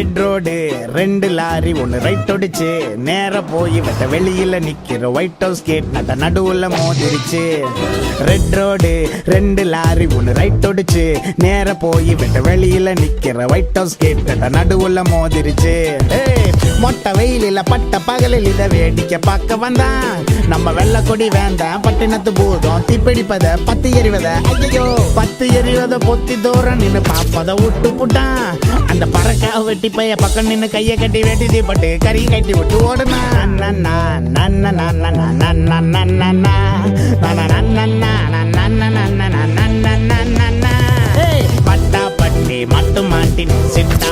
Red road 2 lorry ஒன்னு right ஒடிச்சு நேர போய் வெட்ட வெளியில நிக்கிற ஒயிட் ஹவுஸ் கேட் நட்ட நடுவுல மோதிருச்சு. ரெட் ரோடு 2 லாரி ஒன்னு ரைட் ஒடிச்சு நேர போய் வெட்ட வெளியில நிக்கிற ஒயிட் ஹவுஸ் கேட் நட்ட நடுவுல மோதிருச்சு. மொட்டை வெயிலில பட்ட பகலில் இத வேடிக்கை பார்க்க வந்தான் நம்ம வெள்ள கொடி வேண்டாம் பட்டினத்து பூதம் தீப்பிடிப்பத பத்து எறிவத ஐயோ பத்து எறிவத பொத்தி தூரம் நின்னு பாப்பத விட்டு புட்டான். அந்த பறக்கா வெட்டி பைய பக்கம் நின்னு கைய கட்டி வெட்டி தீப்பட்டு கறி கட்டி விட்டு ஓடுனா. பட்டா பட்டி மட்டு மாட்டின் சிட்டா